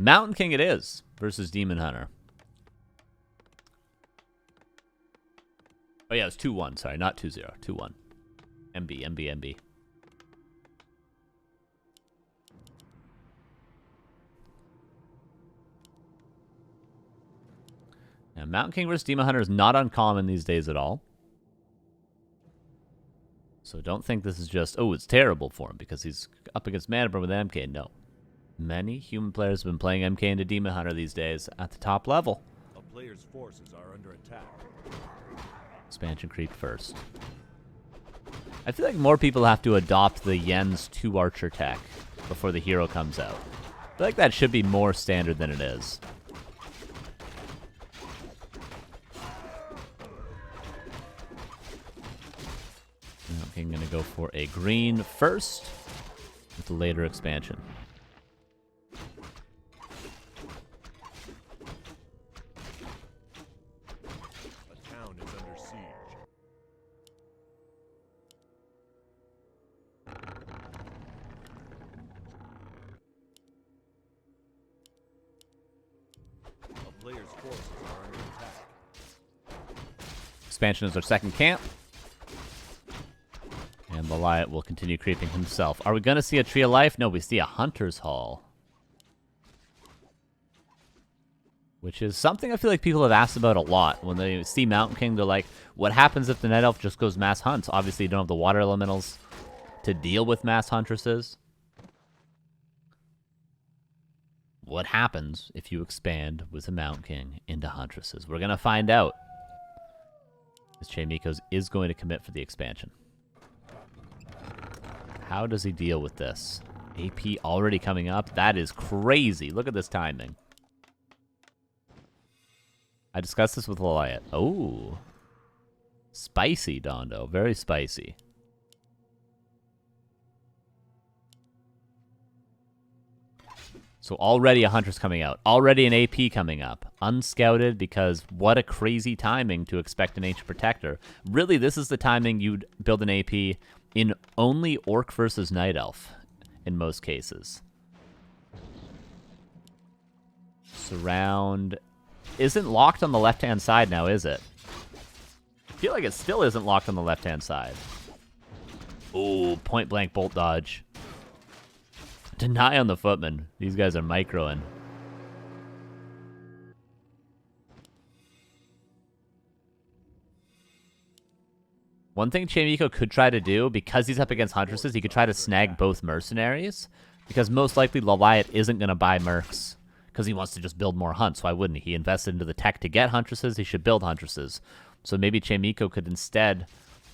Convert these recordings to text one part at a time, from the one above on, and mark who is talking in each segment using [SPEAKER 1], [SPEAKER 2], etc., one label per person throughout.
[SPEAKER 1] Mountain King it is versus Demon Hunter. Oh, yeah, it's 2-1. Sorry, not 2-0. 2-1. MB. Now, Mountain King versus Demon Hunter is not uncommon these days at all. So don't think this is just, oh, it's terrible for him because he's up against Mana Burn with MK. No. Many human players have been playing MK into Demon Hunter these days at the top level.
[SPEAKER 2] A player's forces are under attack.
[SPEAKER 1] Expansion creep first. I feel like more people have to adopt the Yen's 2 Archer tech before the hero comes out. I feel like that should be more standard than it is. Okay, I'm going to go for a green first with the later expansion. Expansion is our second camp. And LawLiet will continue creeping himself. Are we going to see a Tree of Life? No, we see a Hunter's Hall. Which is something I feel like people have asked about a lot. When they see Mountain King, they're like, what happens if the Night Elf just goes mass hunts? Obviously, you don't have the water elementals to deal with mass huntresses. What happens if you expand with a Mountain King into huntresses? We're going to find out. As Chaemiko is going to commit for the expansion. How does he deal with this? AP already coming up? That is crazy. Look at this timing. I discussed this with LawLiet. Oh. Spicy, Dondo. Very spicy. So already a Huntress coming out. Already an AP coming up. Unscouted because what a crazy timing to expect an Ancient Protector. Really, this is the timing you'd build an AP in only Orc versus Night Elf in most cases. Surround isn't locked on the left-hand side now, is it? I feel like it still isn't locked on the left-hand side. Oh, point-blank bolt dodge. Deny on the footman. These guys are microing. One thing Chaemiko could try to do, because he's up against Huntresses, he could try to snag both mercenaries. Because most likely LawLiet isn't going to buy mercs. Because he wants to just build more hunts. Why wouldn't he? He invested into the tech to get Huntresses. He should build Huntresses. So maybe Chaemiko could instead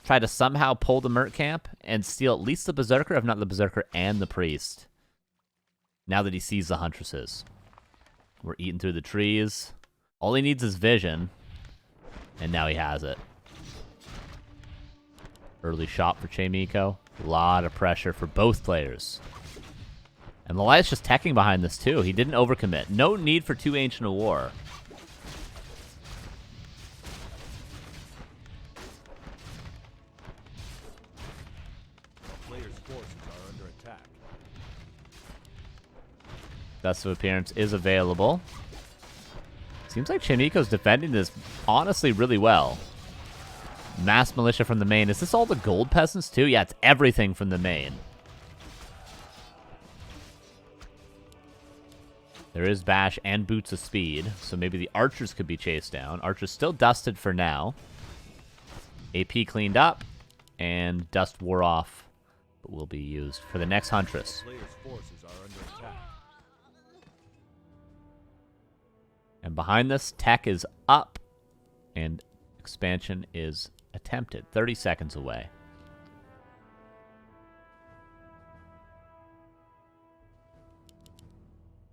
[SPEAKER 1] try to somehow pull the merc camp and steal at least the Berserker, if not the Berserker and the Priest. Now that he sees the Huntresses. We're eating through the trees. All he needs is vision. And now he has it. Early shot for Chaemiko. A lot of pressure for both players. And LawLiet's just teching behind this too. He didn't overcommit. No need for 2 Ancient of War. Dust of Appearance is available. Seems like Chaemiko's defending this honestly really well. Mass Militia from the main. Is this all the gold peasants too? Yeah, it's everything from the main. There is Bash and Boots of Speed, so maybe the archers could be chased down. Archers still dusted for now. AP cleaned up, and dust wore off, but will be used for the next Huntress. And behind this, tech is up, and expansion is attempted. 30 seconds away.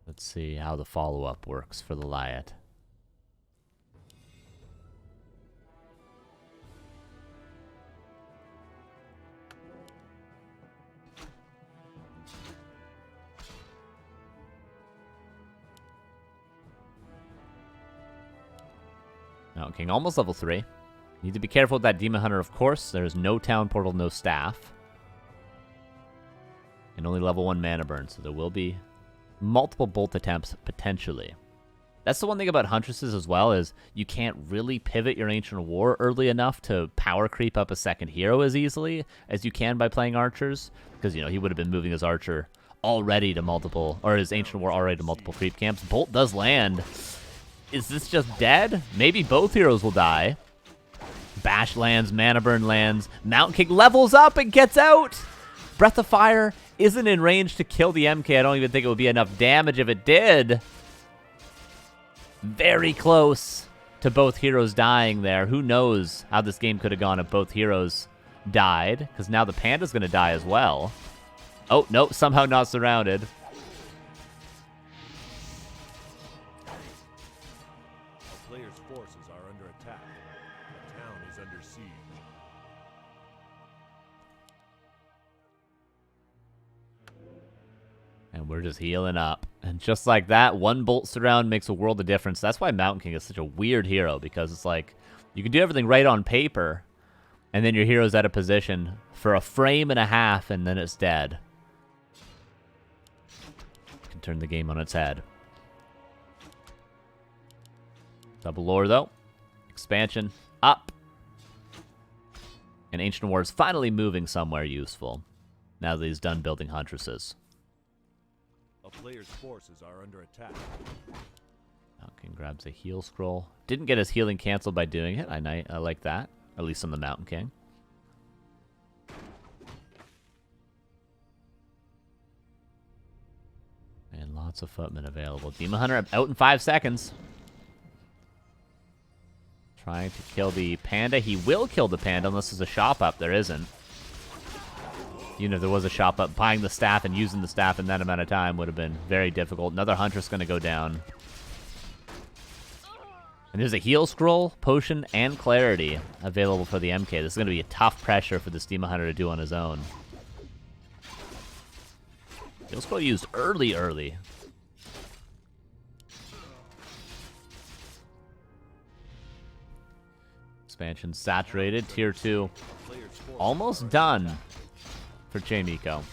[SPEAKER 1] Let's see how the follow-up works for the LawLiet. Mountain King almost level 3. Need to be careful with that Demon Hunter, of course. There's no town portal, no staff. And only level 1 mana burn, so there will be multiple bolt attempts, potentially. That's the one thing about Huntresses as well, is you can't really pivot your Ancient War early enough to power creep up a second hero as easily as you can by playing archers. Because, he would have been moving his archer already to multiple, or his Ancient War already to multiple creep camps. Bolt does land. Is this just dead? Maybe both heroes will die. Bash lands, Mana Burn lands. Mountain King levels up and gets out! Breath of Fire isn't in range to kill the MK. I don't even think it would be enough damage if it did. Very close to both heroes dying there. Who knows how this game could have gone if both heroes died, because now the Panda's going to die as well. Oh, no, somehow not surrounded.
[SPEAKER 2] A player's forces are under attack. The town is under siege.
[SPEAKER 1] And we're just healing up. And just like that, one bolt surround makes a world of difference. That's why Mountain King is such a weird hero, because it's like, you can do everything right on paper, and then your hero's out of position for a frame and a half, and then it's dead. Can turn the game on its head. Double lore, though. Expansion up. And Ancient War is finally moving somewhere useful, now that he's done building Huntresses.
[SPEAKER 2] A player's forces are under attack.
[SPEAKER 1] Mountain King grabs a heal scroll. Didn't get his healing canceled by doing it. I like that. At least on the Mountain King. And lots of footmen available. Demon Hunter out in 5 seconds. Trying to kill the Panda. He will kill the Panda unless there's a shop up. There isn't. Even if there was a shop up, buying the staff and using the staff in that amount of time would have been very difficult. Another Huntress going to go down. And there's a heal scroll, potion, and clarity available for the MK. This is going to be a tough pressure for this Demon Hunter to do on his own. Heal scroll used early. Expansion saturated. Tier 2 almost done for Chaemiko.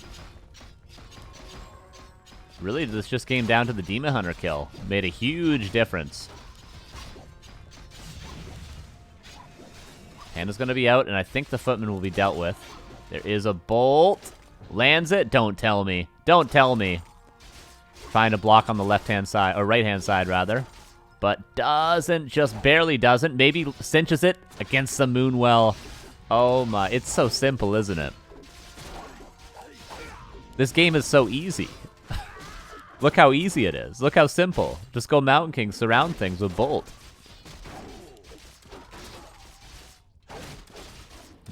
[SPEAKER 1] Really, this just came down to the Demon Hunter kill. Made a huge difference. Panda's going to be out, and I think the Footman will be dealt with. There is a bolt. Lands it? Don't tell me. Don't tell me. Trying to block on the left-hand side, or right-hand side, rather. But doesn't, just barely doesn't. Maybe cinches it against the Moonwell. Oh my, it's so simple, isn't it? This game is so easy. Look how easy it is. Look how simple. Just go Mountain King, surround things with Bolt.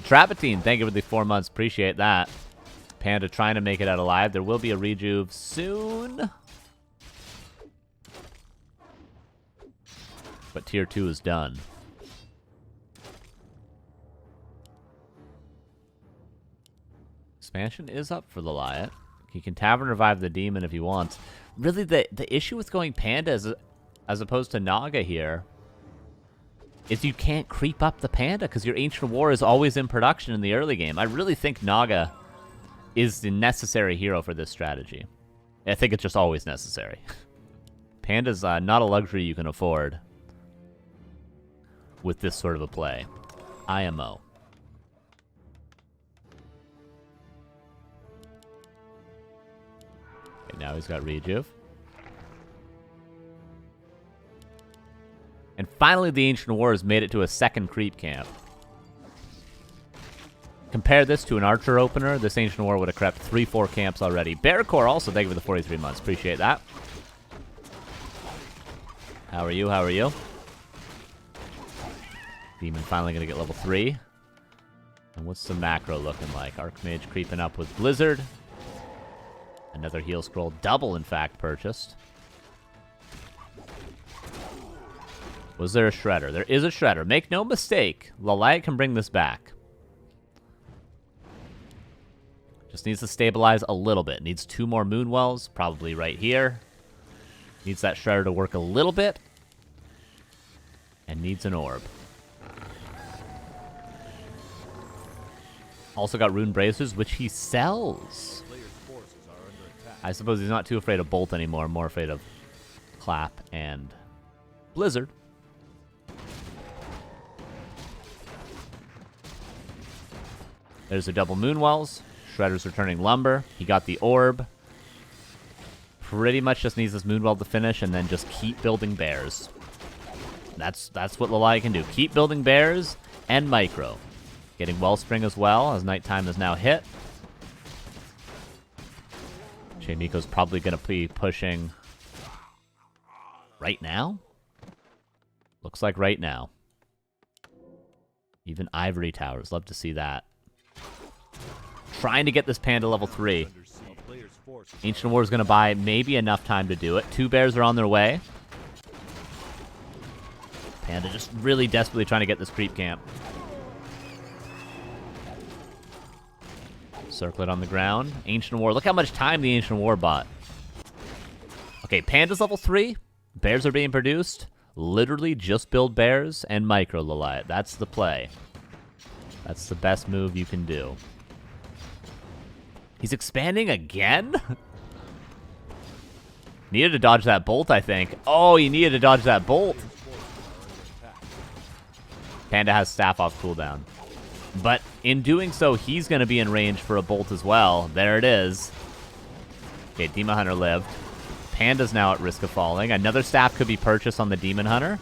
[SPEAKER 1] Trabatine, thank you for the 4 months. Appreciate that. Panda trying to make it out alive. There will be a rejuve soon. But tier 2 is done. Expansion is up for LawLiet. He can Tavern Revive the Demon if he wants. Really, the issue with going Panda as opposed to Naga here is you can't creep up the Panda because your Ancient War is always in production in the early game. I really think Naga is the necessary hero for this strategy. I think it's just always necessary. Panda's not a luxury you can afford with this sort of a play. IMO. Okay, now he's got Rejuve. And finally, the Ancient War has made it to a second creep camp. Compare this to an Archer opener. This Ancient War would have crept 3-4 camps already. Bearcore also, thank you for the 43 months. Appreciate that. How are you? How are you? Demon finally going to get level 3. And what's the macro looking like? Archmage creeping up with Blizzard. Another heal scroll. Double, in fact, purchased. Was there a Shredder? There is a Shredder. Make no mistake. LawLiet can bring this back. Just needs to stabilize a little bit. Needs 2 more Moonwells, probably right here. Needs that Shredder to work a little bit. And needs an orb. Also got Rune Braces, which he sells.
[SPEAKER 2] Player's forces are under attack.
[SPEAKER 1] I suppose he's not too afraid of Bolt anymore, more afraid of Clap and Blizzard. There's the double Moonwells. Shredder's returning Lumber. He got the Orb. Pretty much just needs this Moonwell to finish and then just keep building bears. That's what LawLiet can do. Keep building bears and micro. Getting Wellspring as well, as nighttime is now hit. Chaemiko's probably going to be pushing right now. Looks like right now. Even Ivory Towers. Love to see that. Trying to get this Panda level 3. Ancient War is going to buy maybe enough time to do it. 2 bears are on their way. Panda just really desperately trying to get this creep camp. Circlet on the ground. Ancient War. Look how much time the Ancient War bought. Okay, Panda's level 3. Bears are being produced. Literally just build bears and micro LawLiet. That's the play. That's the best move you can do. He's expanding again? Needed to dodge that bolt, I think. Oh, he needed to dodge that bolt. Panda has staff off cooldown. But in doing so, he's going to be in range for a bolt as well. There it is. Okay, Demon Hunter lived. Panda's now at risk of falling. Another staff could be purchased on the Demon Hunter.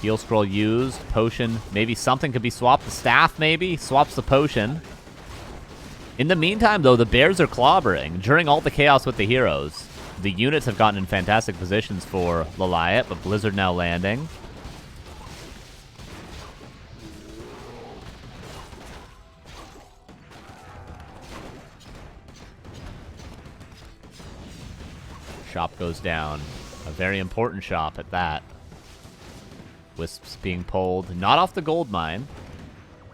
[SPEAKER 1] Heal Scroll used. Potion. Maybe something could be swapped. The staff, maybe. Swaps the potion. In the meantime, though, the bears are clobbering. During all the chaos with the heroes, the units have gotten in fantastic positions for LawLiet, but Blizzard now landing. Shop goes down. A very important shop at that. Wisps being pulled. Not off the gold mine.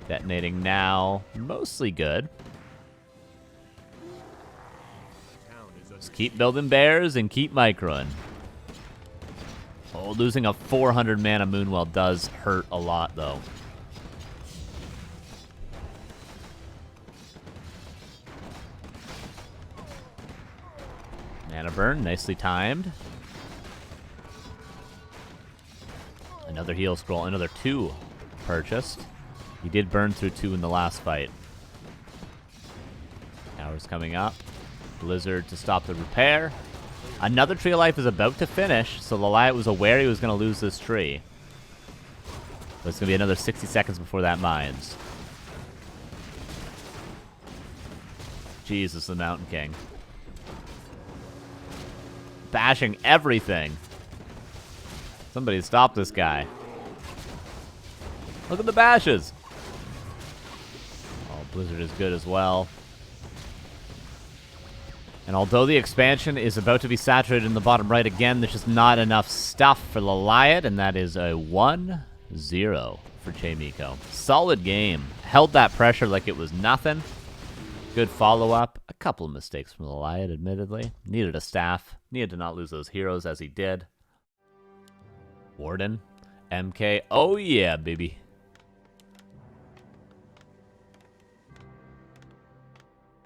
[SPEAKER 1] Detonating now. Mostly good. Just keep building bears and keep microing. Oh, losing a 400 mana Moonwell does hurt a lot, though. Mana burn, nicely timed. Another heal scroll, another 2 purchased. He did burn through 2 in the last fight. Tower's coming up. Blizzard to stop the repair. Another Tree of Life is about to finish, so LawLiet was aware he was going to lose this tree. But it's going to be another 60 seconds before that mines. Jesus, the Mountain King. Bashing everything. Somebody stop this guy. Look at the bashes. Oh, Blizzard is good as well. And although the expansion is about to be saturated in the bottom right again, there's just not enough stuff for LawLiet, and that is a 1-0 for Chaemiko. Solid game. Held that pressure like it was nothing. Good follow-up. A couple of mistakes from LawLiet, admittedly. Needed a staff. Needed to not lose those heroes as he did. Warden. MK. Oh, yeah, baby.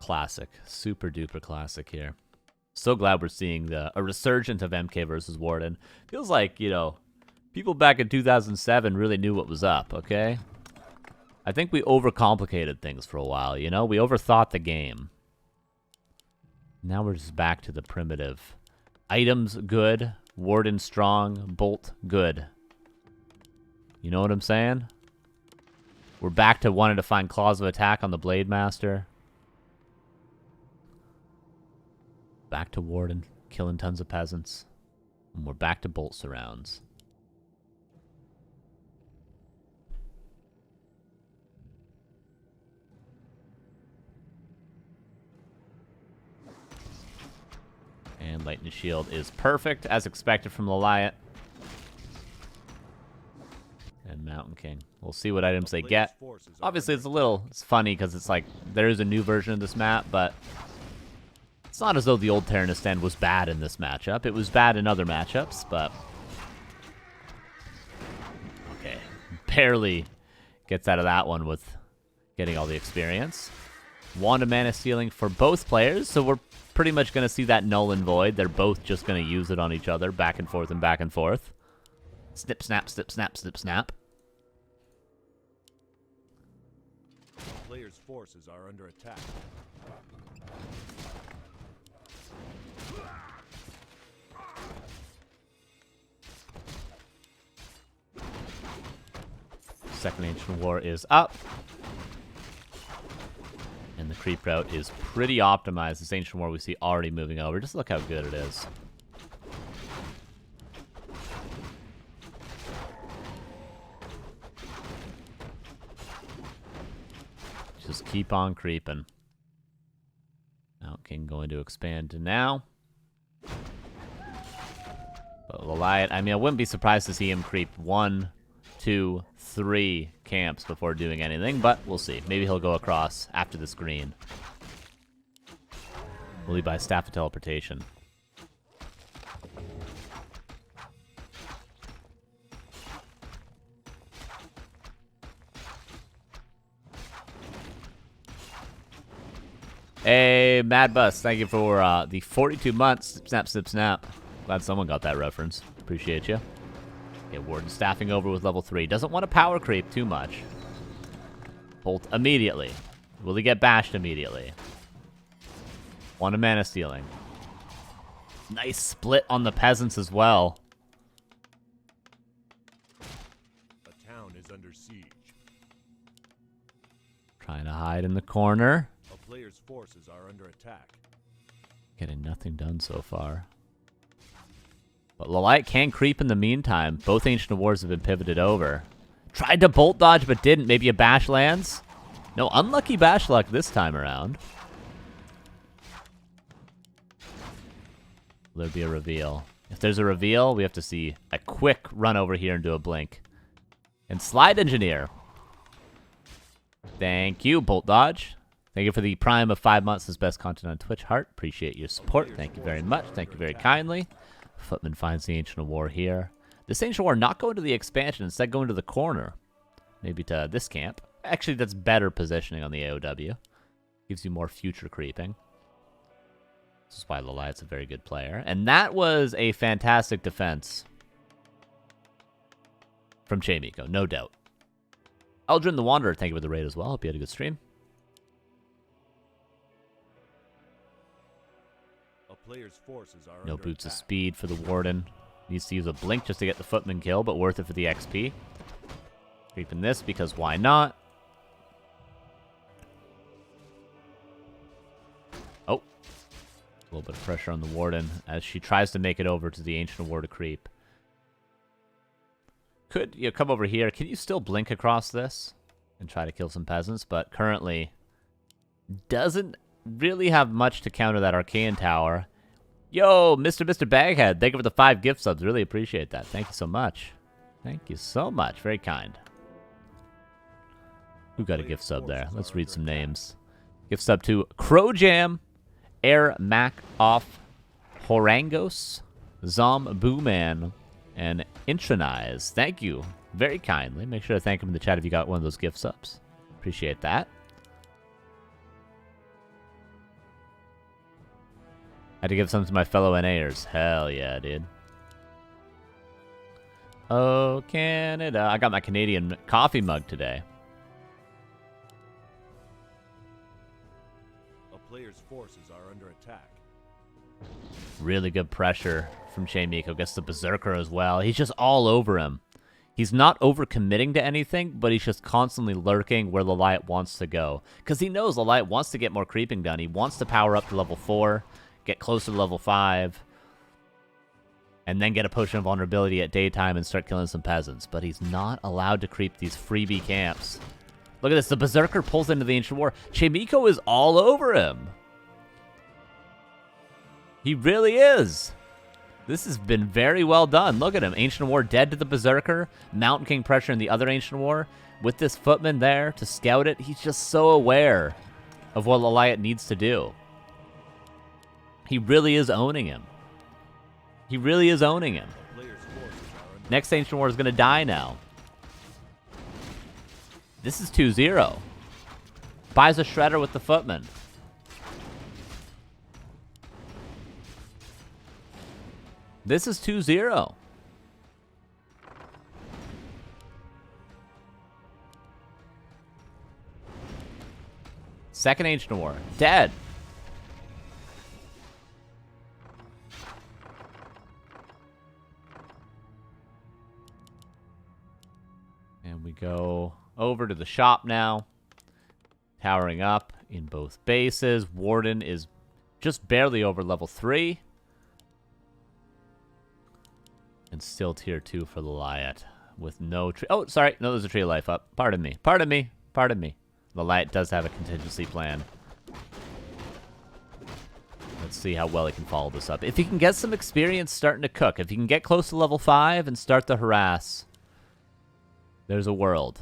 [SPEAKER 1] Classic. Super duper classic here. So glad we're seeing a resurgence of MK versus Warden. Feels like, you know, people back in 2007 really knew what was up, okay? I think we overcomplicated things for a while, you know? We overthought the game. Now we're just back to the primitive. Items, good. Warden, strong. Bolt, good. You know what I'm saying? We're back to wanting to find claws of attack on the Blade Master. Back to Warden, killing tons of peasants. And we're back to Bolt Surrounds. And Lightning Shield is perfect, as expected from LawLiet. And Mountain King. We'll see what items they get. Obviously, it's funny because it's like, there is a new version of this map, but it's not as though the old Terranistan was bad in this matchup. It was bad in other matchups, but okay. Barely gets out of that one with getting all the experience. Wand of Mana Stealing for both players, so we're pretty much going to see that Null and Void. They're both just going to use it on each other, back and forth and back and forth. Snip, snap, snip, snap, snip, snap.
[SPEAKER 2] Players' forces are under attack.
[SPEAKER 1] Second Ancient War is up. And the creep route is pretty optimized. This Ancient War we see already moving over. Just look how good it is. Just keep on creeping. Mount King going to expand to now. But LawLiet, I mean, I wouldn't be surprised to see him creep 1, 2, 3 camps before doing anything, but we'll see. Maybe he'll go across after this green. Will he buy Staff of Teleportation? Hey, Mad Bus, thank you for the 42 months. Snap, snip, snap. Glad someone got that reference. Appreciate you. Okay, Warden staffing over with level 3. Doesn't want to power creep too much. Bolt immediately. Will he get bashed immediately? Wand of Mana Stealing. Nice split on the peasants as well.
[SPEAKER 2] A town is under siege.
[SPEAKER 1] Trying to hide in the corner.
[SPEAKER 2] A player's forces are under attack.
[SPEAKER 1] Getting nothing done so far. But LawLiet can creep in the meantime. Both Ancient Wars have been pivoted over. Tried to bolt dodge, but didn't. Maybe a bash lands? No, unlucky bash luck this time around. Will there be a reveal? If there's a reveal, we have to see a quick run over here and do a blink. And Slide Engineer. Thank you, bolt dodge. Thank you for the prime of 5 months as best content on Twitch. Heart, appreciate your support. Thank you very much. Thank you very kindly. Footman finds the Ancient War here. This Ancient War not going to the expansion, instead going to the corner. Maybe to this camp. Actually, that's better positioning on the AOW. Gives you more future creeping. This is why LawLiet's a very good player. And that was a fantastic defense from Chaemiko, no doubt. Eldrin the Wanderer, thank you for the raid as well. Hope you had a good stream.
[SPEAKER 2] Players' forces are
[SPEAKER 1] No
[SPEAKER 2] under
[SPEAKER 1] boots of
[SPEAKER 2] attack.
[SPEAKER 1] speed for the Warden. Needs to use a blink just to get the Footman kill, but worth it for the XP. Creeping this because why not? Oh. A little bit of pressure on the Warden as she tries to make it over to the Ancient War to creep. Could you come over here? Can you still blink across this and try to kill some peasants? But currently doesn't really have much to counter that Arcane Tower. Yo, Mr. Baghead, thank you for the 5 gift subs. Really appreciate that. Thank you so much. Thank you so much. Very kind. Who got a gift sub there? Let's read some names. Gift sub to Crowjam, Air Mac Off, Horangos, Zom Booman, and Intronize. Thank you very kindly. Make sure to thank him in the chat if you got one of those gift subs. Appreciate that. Had to give some to my fellow NAers. Hell yeah, dude. Oh, Canada. I got my Canadian coffee mug today.
[SPEAKER 2] A player's forces are under attack.
[SPEAKER 1] Really good pressure from Chaemiko. Gets the Berserker as well. He's just all over him. He's not overcommitting to anything, but he's just constantly lurking where LawLiet wants to go. Because he knows LawLiet wants to get more creeping done. He wants to power up to level 4. Get closer to level 5, and then get a Potion of Vulnerability at daytime and start killing some peasants. But he's not allowed to creep these freebie camps. Look at this. The Berserker pulls into the Ancient War. Chaemiko is all over him. He really is. This has been very well done. Look at him. Ancient War dead to the Berserker. Mountain King pressure in the other Ancient War. With this Footman there to scout it, he's just so aware of what LawLiet needs to do. He really is owning him. He really is owning him. Next Ancient War is going to die now. This is 2-0. Buys a Shredder with the Footman. This is 2-0. Second Ancient War. Dead. And we go over to the shop now. Towering up in both bases. Warden is just barely over level 3. And still tier 2 for LawLiet. With no tree. Oh, sorry. No, there's a tree of life up. Pardon me. Pardon me. Pardon me. LawLiet does have a contingency plan. Let's see how well he can follow this up. If he can get some experience starting to cook, if he can get close to level 5 and start to harass, there's a world.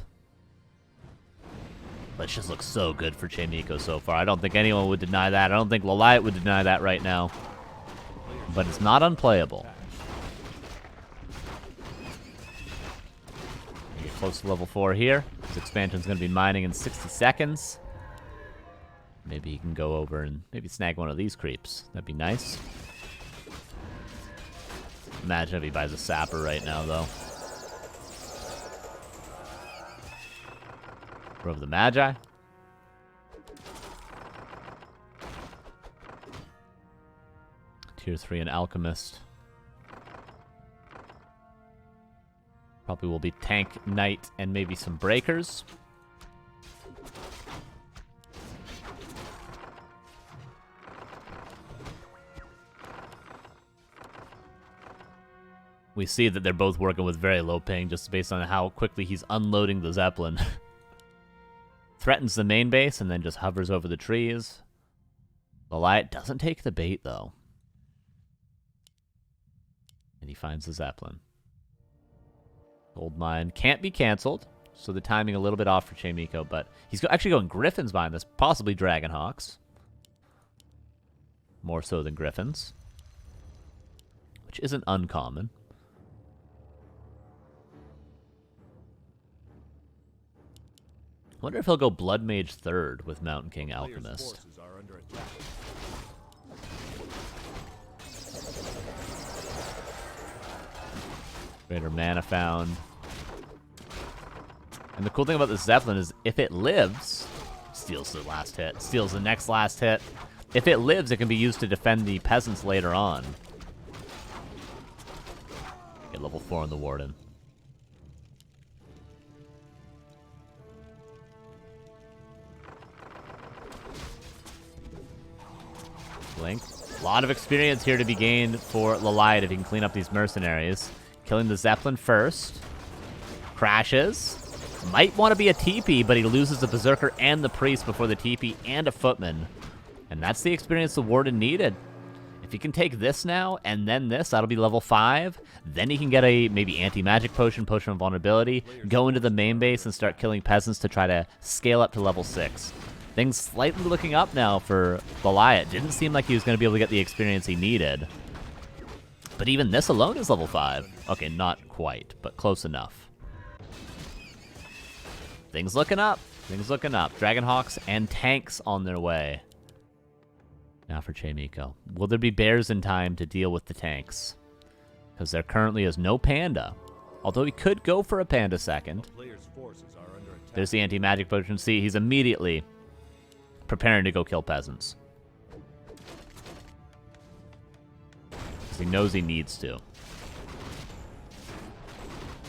[SPEAKER 1] But it just looks so good for Chaemiko so far. I don't think anyone would deny that. I don't think LawLiet would deny that right now. But it's not unplayable. Get close to level 4 here. His expansion's going to be mining in 60 seconds. Maybe he can go over and maybe snag one of these creeps. That'd be nice. Imagine if he buys a sapper right now, though. Of the Magi. Tier 3 and Alchemist. Probably will be Tank, Knight, and maybe some Breakers. We see that they're both working with very low ping just based on how quickly he's unloading the Zeppelin. Threatens the main base and then just hovers over the trees. LawLiet doesn't take the bait, though. And he finds the Zeppelin. Gold mine can't be canceled, so the timing a little bit off for Chaemiko, but he's actually going Griffins behind this, possibly Dragonhawks. More so than Griffins, which isn't uncommon. Wonder if he'll go Blood Mage 3rd with Mountain King Alchemist. Greater mana found. And the cool thing about the Zeppelin is if it lives, steals the last hit, steals the next last hit. If it lives, it can be used to defend the peasants later on. Get level 4 on the Warden. Blink. A lot of experience here to be gained for LawLiet if he can clean up these mercenaries. Killing the Zeppelin first. Crashes. Might want to be a TP, but he loses the Berserker and the Priest before the TP and a Footman. And that's the experience the Warden needed. If he can take this now, and then this, that'll be level 5. Then he can get a maybe anti-magic potion, potion of vulnerability, go into the main base and start killing peasants to try to scale up to level 6. Things slightly looking up now for LawLiet. Didn't seem like he was going to be able to get the experience he needed. But even this alone is level 5. Okay, not quite, but close enough. Things looking up. Things looking up. Dragonhawks and tanks on their way. Now for Chaemiko. Will there be bears in time to deal with the tanks? Because there currently is no panda. Although he could go for a panda second. There's the anti-magic potion. See, he's immediately preparing to go kill peasants. Because he knows he needs to.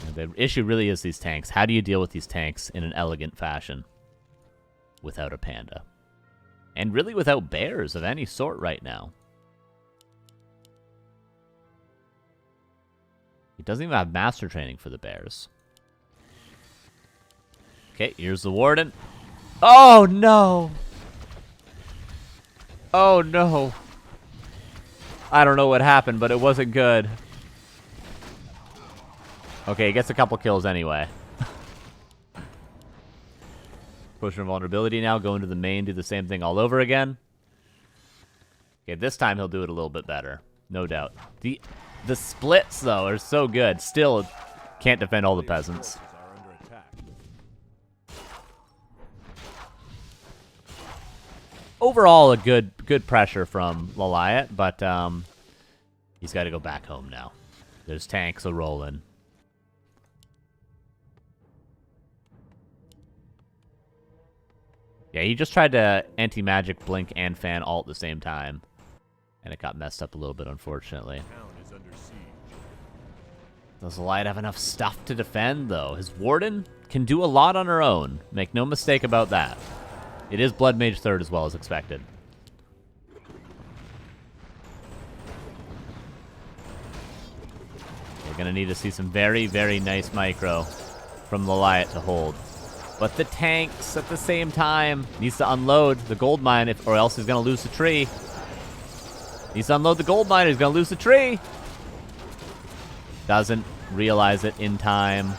[SPEAKER 1] And the issue really is these tanks. How do you deal with these tanks in an elegant fashion without a panda? And really without bears of any sort right now. He doesn't even have master training for the bears. Okay, here's the Warden. Oh, no! Oh, no. I don't know what happened, but it wasn't good. Okay, he gets a couple kills anyway. Potion of vulnerability now, go into the main, do the same thing all over again. Okay, this time he'll do it a little bit better. No doubt. The splits, though, are so good. Still can't defend all the peasants. Overall, a good pressure from LawLiet, but he's got to go back home now. There's tanks a-rolling. Yeah, he just tried to anti-magic, blink, and fan all at the same time. And it got messed up a little bit, unfortunately. Does LawLiet have enough stuff to defend, though? His Warden can do a lot on her own. Make no mistake about that. It is Blood Mage 3rd as well as expected. We're going to need to see some very, very nice micro from LawLiet to hold. But the tanks, at the same time, needs to unload the gold mine, or else he's going to lose the tree. Needs to unload the gold mine, he's going to lose the tree. Doesn't realize it in time.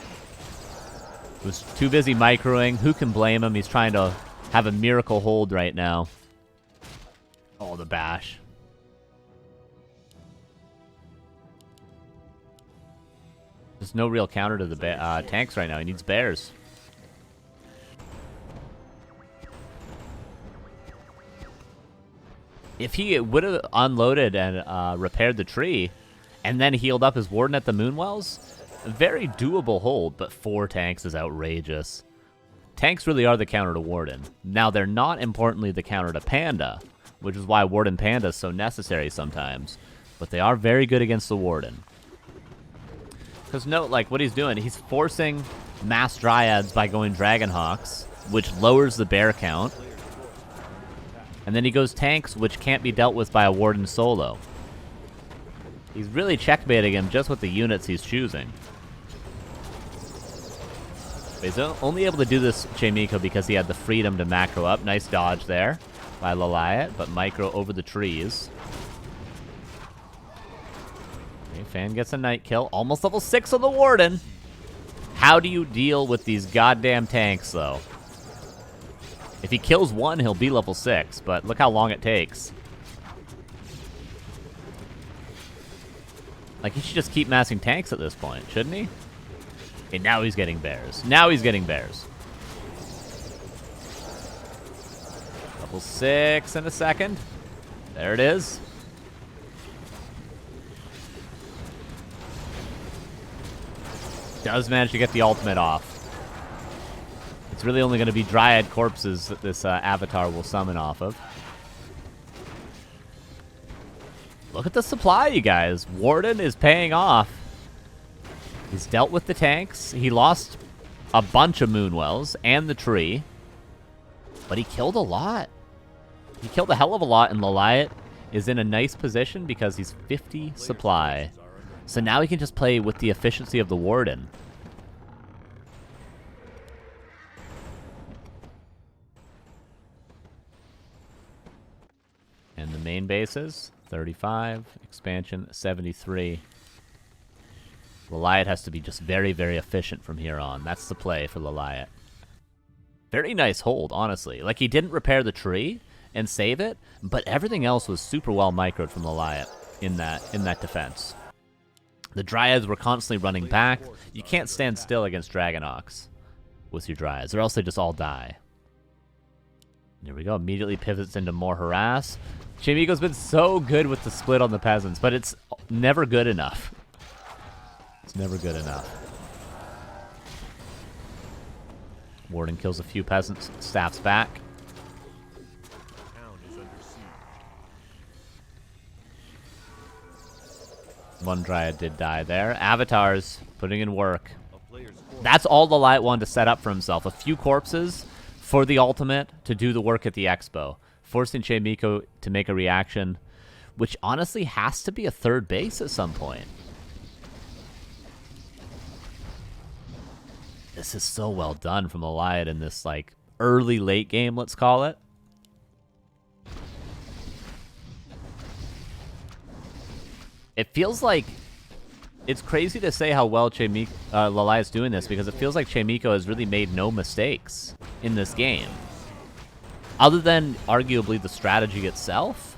[SPEAKER 1] Was too busy microing. Who can blame him? He's trying to have a miracle hold right now. Oh, the bash. There's no real counter to the tanks right now. He needs bears. If he would have unloaded and repaired the tree, and then healed up his Warden at the Moonwells, a very doable hold, but 4 tanks is outrageous. Tanks really are the counter to Warden. Now, they're not, importantly, the counter to Panda, which is why Warden Panda is so necessary sometimes. But they are very good against the Warden. Because note, like, what he's doing, he's forcing mass Dryads by going Dragonhawks, which lowers the bear count. And then he goes tanks, which can't be dealt with by a Warden solo. He's really checkmating him just with the units he's choosing. But he's only able to do this, Chaemiko, because he had the freedom to macro up. Nice dodge there by LawLiet, but micro over the trees. Okay, Fan gets a night kill. Almost level 6 on the Warden. How do you deal with these goddamn tanks, though? If he kills one, he'll be level 6, but look how long it takes. Like, he should just keep massing tanks at this point, shouldn't he? Okay, now he's getting bears. Now he's getting bears. Level 6 in a second. There it is. Does manage to get the ultimate off. It's really only going to be Dryad corpses that this avatar will summon off of. Look at the supply, you guys. Warden is paying off. He's dealt with the tanks. He lost a bunch of Moonwells and the tree. But he killed a lot. He killed a hell of a lot, and LawLiet is in a nice position because he's 50 supply. So now he can just play with the efficiency of the Warden. And the main bases, 35, expansion, 73. LawLiet has to be just very, very efficient from here on. That's the play for LawLiet. Very nice hold, honestly. Like, he didn't repair the tree and save it, but everything else was super well microed from LawLiet in that defense. The Dryads were constantly running back. You can't stand still against Dragonhawks with your Dryads, or else they just all die. There we go. Immediately pivots into more harass. Chaemiko's been so good with the split on the peasants, but it's never good enough. It's never good enough. Warden kills a few peasants, staffs back. One Dryad did die there. Avatars putting in work. That's all the LawLiet wanted to set up for himself. A few corpses for the ultimate to do the work at the expo. Forcing Chaemiko to make a reaction, which honestly has to be a third base at some point. This is so well done from LawLiet in this, like, early late game, let's call it. It feels like it's crazy to say how well LawLiet's doing this, because it feels like Chaemiko has really made no mistakes in this game. Other than, arguably, the strategy itself,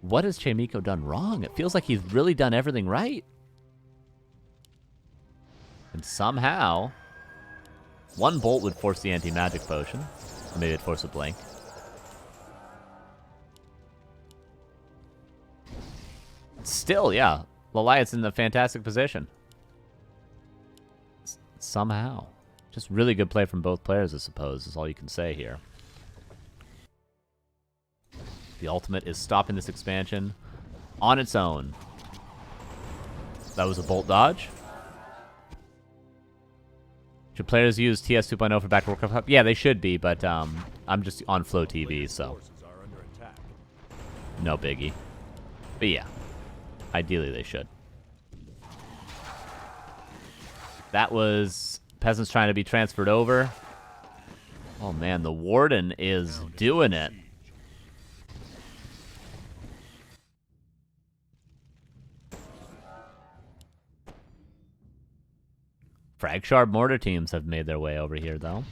[SPEAKER 1] what has Chaemiko done wrong? It feels like he's really done everything right. And somehow, one bolt would force the anti-magic potion. Or maybe it'd force a blink. Still, yeah. LawLiet's in a fantastic position. Somehow. Just really good play from both players, I suppose, is all you can say here. The ultimate is stopping this expansion on its own. That was a bolt dodge. Should players use TS 2.0 for back to Warcraft Hub? Yeah, they should be, but I'm just on Flow TV, so no biggie. But yeah, ideally they should. That was peasants trying to be transferred over. Oh man, the Warden is doing it. Frag Shard mortar teams have made their way over here, though.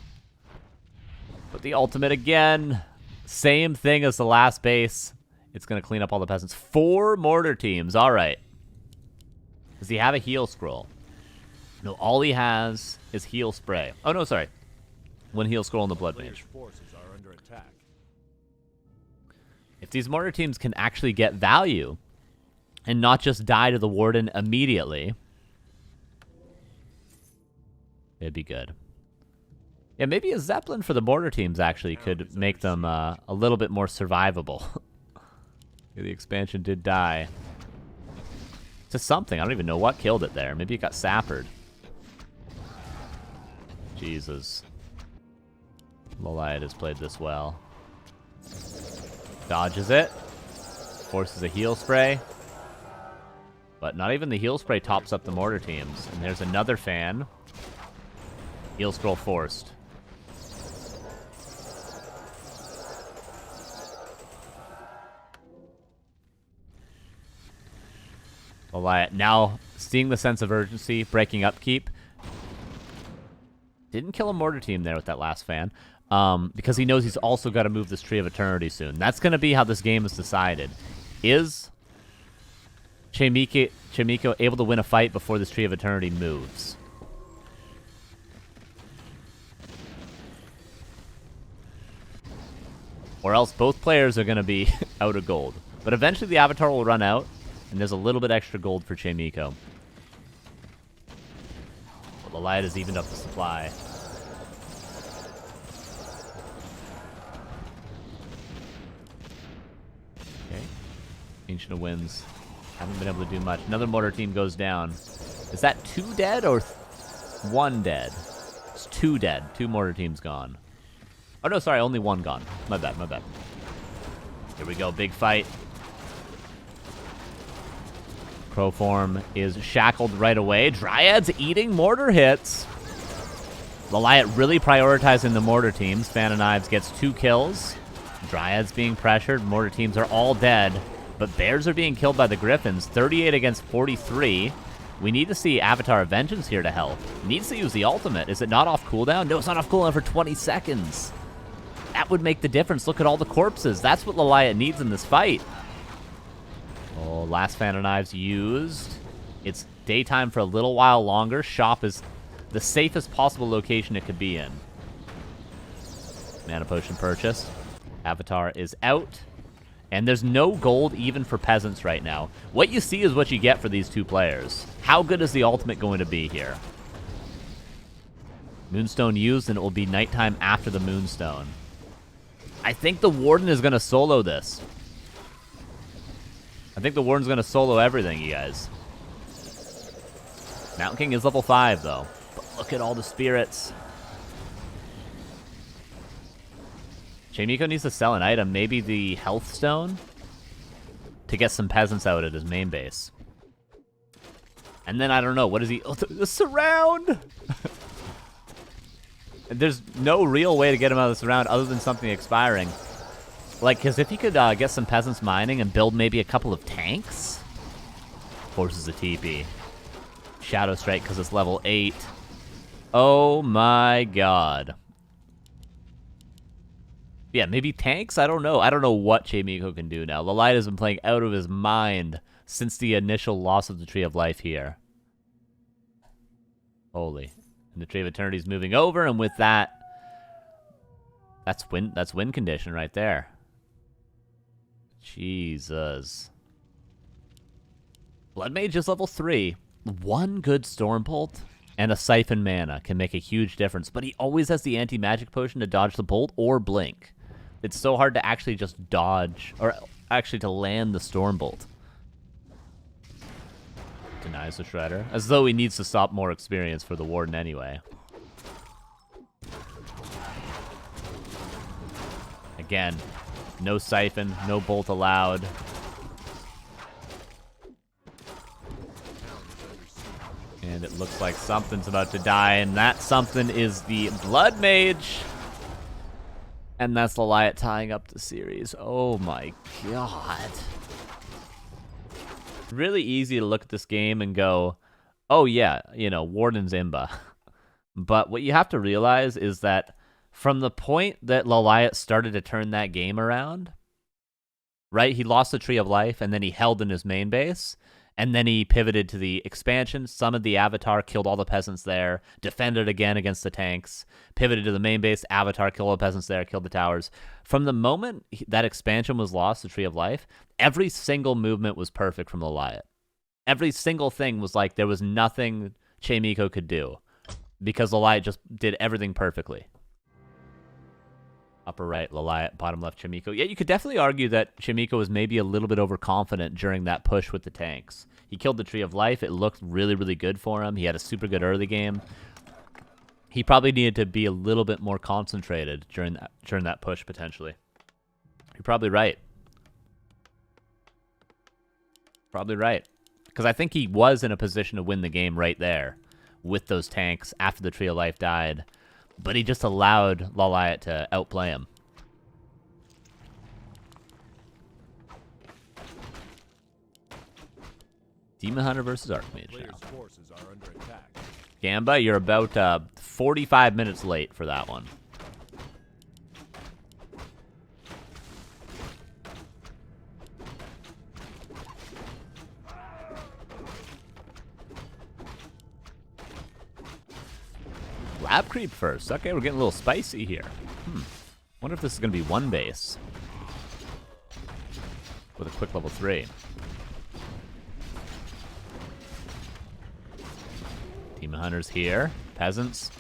[SPEAKER 1] But the ultimate again. Same thing as the last base. It's going to clean up all the peasants. 4 mortar teams. All right. Does he have a heal scroll? No, all he has is heal spray. Oh, no, sorry. 1 heal scroll in the Blood Mage. If these mortar teams can actually get value and not just die to the Warden immediately, it'd be good. Yeah, maybe a Zeppelin for the mortar teams actually could make them a little bit more survivable. The expansion did die to something. I don't even know what killed it there. Maybe it got sappered. Jesus. LawLiet has played this well. Dodges it. Forces a heal spray. But not even the heal spray tops up the mortar teams. And there's another fan. Heal scroll forced. LawLiet now seeing the sense of urgency, breaking upkeep. Didn't kill a mortar team there with that last fan. Because he knows he's also got to move this Tree of Eternity soon. That's going to be how this game is decided. Is Chaemiko able to win a fight before this Tree of Eternity moves? Or else both players are going to be out of gold. But eventually the Avatar will run out, and there's a little bit extra gold for Chaemiko. But LawLiet has evened up the supply. Okay. Ancient of Winds. Haven't been able to do much. Another mortar team goes down. Is that 2 dead or 1 dead? It's 2 dead. 2 mortar teams gone. Oh, no, sorry, only 1 gone. My bad, my bad. Here we go, big fight. Crowform is shackled right away. Dryad's eating mortar hits. LawLiet really prioritizing the mortar teams. Fan of Knives gets 2 kills. Dryad's being pressured. Mortar teams are all dead. But Bears are being killed by the Griffins. 38 against 43. We need to see Avatar of Vengeance here to help. Needs to use the ultimate. Is it not off cooldown? No, it's not off cooldown for 20 seconds. That would make the difference. Look at all the corpses. That's what LawLiet needs in this fight. Oh, last Fan of Knives used. It's daytime for a little while longer. Shop is the safest possible location it could be in. Mana Potion purchased. Avatar is out. And there's no gold even for peasants right now. What you see is what you get for these 2 players. How good is the ultimate going to be here? Moonstone used, and it will be nighttime after the Moonstone. I think the Warden is going to solo this. I think the Warden's going to solo everything, you guys. Mountain King is level 5, though. But look at all the spirits. Chaemiko needs to sell an item, maybe the Health Stone, to get some peasants out at his main base. And then, I don't know, what is he... Oh, the surround! There's no real way to get him out of the surround other than something expiring. Like, because if he could get some peasants mining and build maybe a couple of tanks... Forces a TP. Shadow Strike because it's level 8. Oh my god. Yeah, maybe tanks? I don't know. I don't know what Chaemiko can do now. LawLiet has been playing out of his mind since the initial loss of the Tree of Life here. Holy. And the Tree of Eternity is moving over, and with that, that's win condition right there. Jesus. Blood Mage is level 3. One good Stormbolt and a Siphon mana can make a huge difference, but he always has the anti-magic potion to dodge the bolt or blink. It's so hard to actually just dodge, or actually to land the Stormbolt. Denies the Shredder, as though he needs to stop more experience for the Warden anyway. Again, no Siphon, no bolt allowed. And it looks like something's about to die, and that something is the Blood Mage. And that's LawLiet tying up the series. Oh my god. Really easy to look at this game and go, oh yeah, you know, Warden's Imba. But what you have to realize is that from the point that LawLiet started to turn that game around, right? He lost the Tree of Life, and then he held in his main base. And then he pivoted to the expansion, summoned the Avatar, killed all the peasants there, defended again against the tanks, pivoted to the main base, Avatar, killed all the peasants there, killed the towers. From the moment that expansion was lost, the Tree of Life, every single movement was perfect from LawLiet. Every single thing was like there was nothing Chaemiko could do because LawLiet just did everything perfectly. Upper right, LawLiet, bottom left, Chaemiko. Yeah, you could definitely argue that Chaemiko was maybe a little bit overconfident during that push with the tanks. He killed the Tree of Life. It looked really, really good for him. He had a super good early game. He probably needed to be a little bit more concentrated during that push, potentially. You're probably right. Probably right. Because I think he was in a position to win the game right there with those tanks after the Tree of Life died. But he just allowed LawLiet to outplay him. Demon Hunter versus Archmage now.
[SPEAKER 2] Players' forces are under attack.
[SPEAKER 1] Gamba, you're about 45 minutes late for that one. Lab creep first. Okay, we're getting a little spicy here. Wonder if this is going to be one base. With a quick level 3. Demon Hunter's here. Peasants.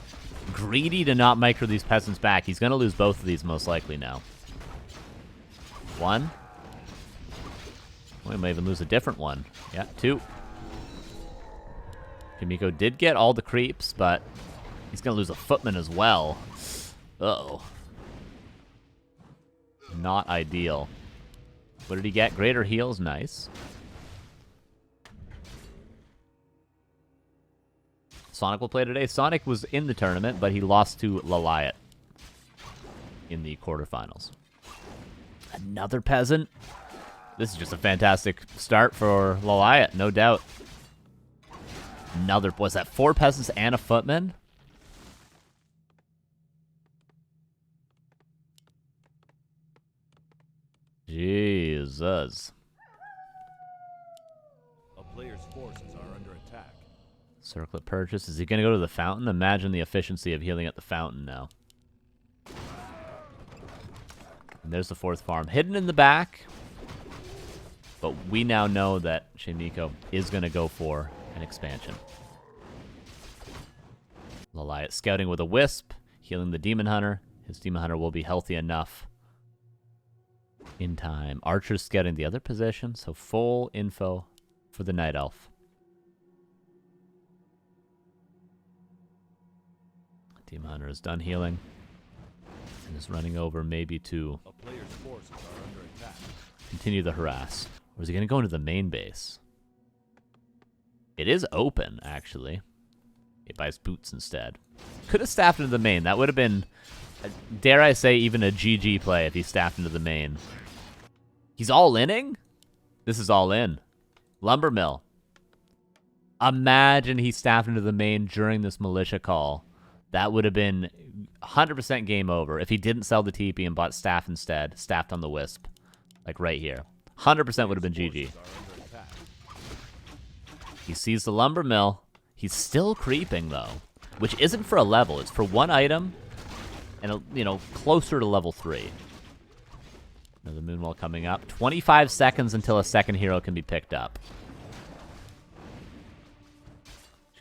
[SPEAKER 1] Greedy to not micro these peasants back. He's going to lose both of these most likely now. One. We might even lose a different one. Yeah, 2. Chaemiko did get all the creeps, but he's going to lose a footman as well. Uh-oh. Not ideal. What did he get? Greater heals. Nice. Sonic will play today. Sonic was in the tournament, but he lost to LawLiet in the quarterfinals. Another peasant. This is just a fantastic start for LawLiet, no doubt. Another, was that 4 peasants and a footman? Jesus.
[SPEAKER 2] A player's forces are under attack.
[SPEAKER 1] Circlet purchase. Is he going to go to the fountain? Imagine the efficiency of healing at the fountain now. And there's the 4th farm. Hidden in the back. But we now know that Chaemiko is going to go for an expansion. LawLiet scouting with a wisp. Healing the Demon Hunter. His Demon Hunter will be healthy enough in time. Archer's scouting the other position. So full info for the Night Elf. Demon Hunter is done healing and is running over maybe to
[SPEAKER 2] A player's forces are under attack.
[SPEAKER 1] continue the harass. Or is he going to go into the main base? It is open, actually. He buys boots instead. Could have staffed into the main. That would have been, dare I say, even a GG play if he staffed into the main. He's all-inning? This is all in. Lumber Mill. Imagine he staffed into the main during this militia call. That would have been 100% game over if he didn't sell the TP and bought staff instead. Staffed on the wisp. Like right here. 100% would have been GG. He sees the lumber mill. He's still creeping, though. Which isn't for a level. It's for one item. And, you know, closer to level 3. Another Moonwell coming up. 25 seconds until a second hero can be picked up.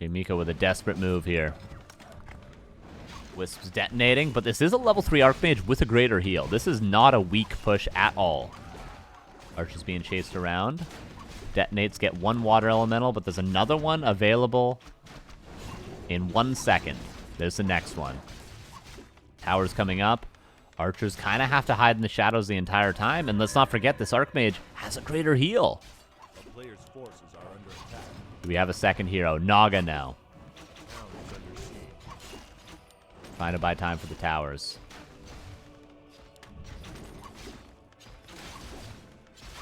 [SPEAKER 1] Chaemiko with a desperate move here. Wisp's detonating, but this is a level 3 Archmage with a greater heal. This is not a weak push at all. Archer's being chased around. Detonates, get one water elemental, but there's another one available in 1 second. There's the next one. Tower's coming up. Archers kind of have to hide in the shadows the entire time, and let's not forget this Archmage has a greater heal.
[SPEAKER 2] The player's forces are under attack.
[SPEAKER 1] Do we have a second hero? Naga now.
[SPEAKER 2] The town is under siege.
[SPEAKER 1] Trying to buy time for the towers.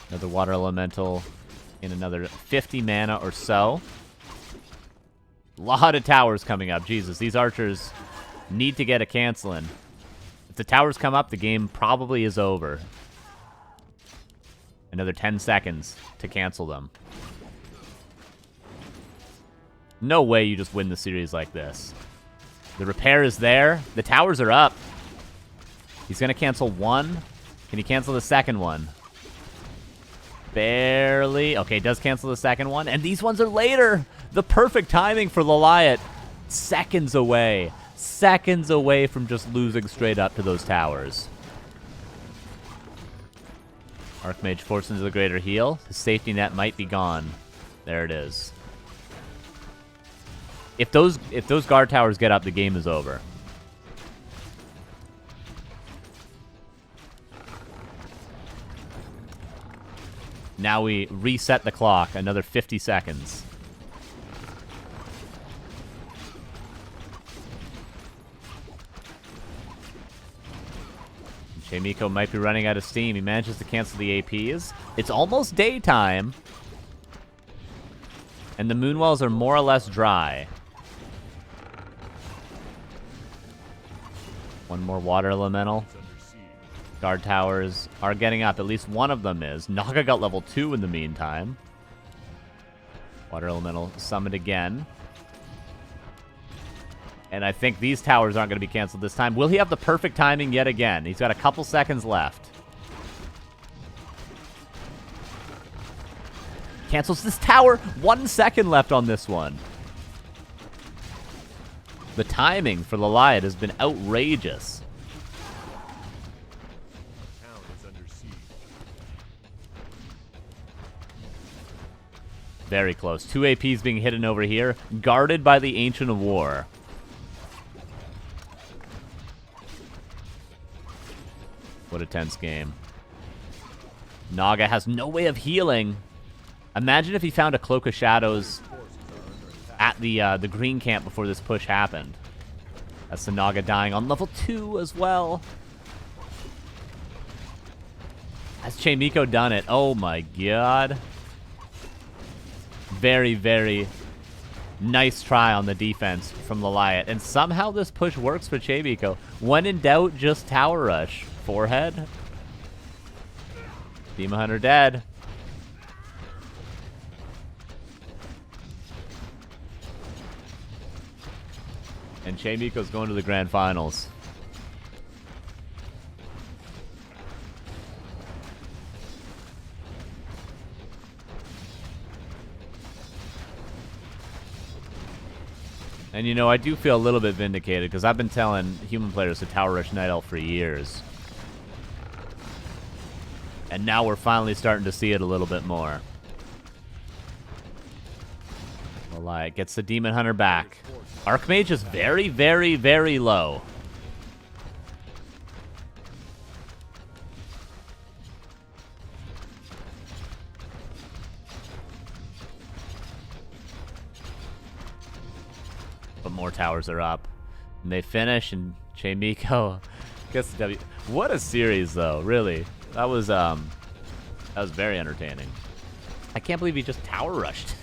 [SPEAKER 1] Another water elemental in another 50 mana or so. A lot of towers coming up. Jesus, these archers need to get a canceling. If the towers come up, the game probably is over. Another 10 seconds to cancel them. No way you just win the series like this. The repair is there. The towers are up. He's going to cancel one. Can he cancel the second one? Barely. Okay, does cancel the second one. And these ones are later. The perfect timing for LawLiet. Seconds away. Seconds away from just losing straight up to those towers. Archmage forced into the greater heal. His safety net might be gone. There it is. If those guard towers get up, the game is over. Now we reset the clock. Another 50 seconds. Chaemiko might be running out of steam. He manages to cancel the APs. It's almost daytime. And the moonwells are more or less dry. One more water elemental. Guard towers are getting up. At least one of them is. Naga got level 2 in the meantime. Water elemental summoned again. And I think these towers aren't going to be canceled this time. Will he have the perfect timing yet again? He's got a couple seconds left. Cancels this tower. 1 second left on this one. The timing for LawLiet has been outrageous.
[SPEAKER 2] The town is under siege.
[SPEAKER 1] Very close. 2 APs being hidden over here. Guarded by the Ancient of War. What a tense game. Naga has no way of healing. Imagine if he found a Cloak of Shadows at the green camp before this push happened. That's the Naga dying on level 2 as well. Has Chaemiko done it? Oh my god. Very, very nice try on the defense from LawLiet. And somehow this push works for Chaemiko. When in doubt, just tower rush. Forehead. Demon Hunter dead. And Chaemiko's going to the grand finals. And you know, I do feel a little bit vindicated because I've been telling human players to tower rush Night Elf for years. And now we're finally starting to see it a little bit more. LawLiet gets the Demon Hunter back. Archmage is very, very, very low. But more towers are up. And they finish, and Chaemiko gets the W. What a series, though, really. That was very entertaining. I can't believe he just tower rushed.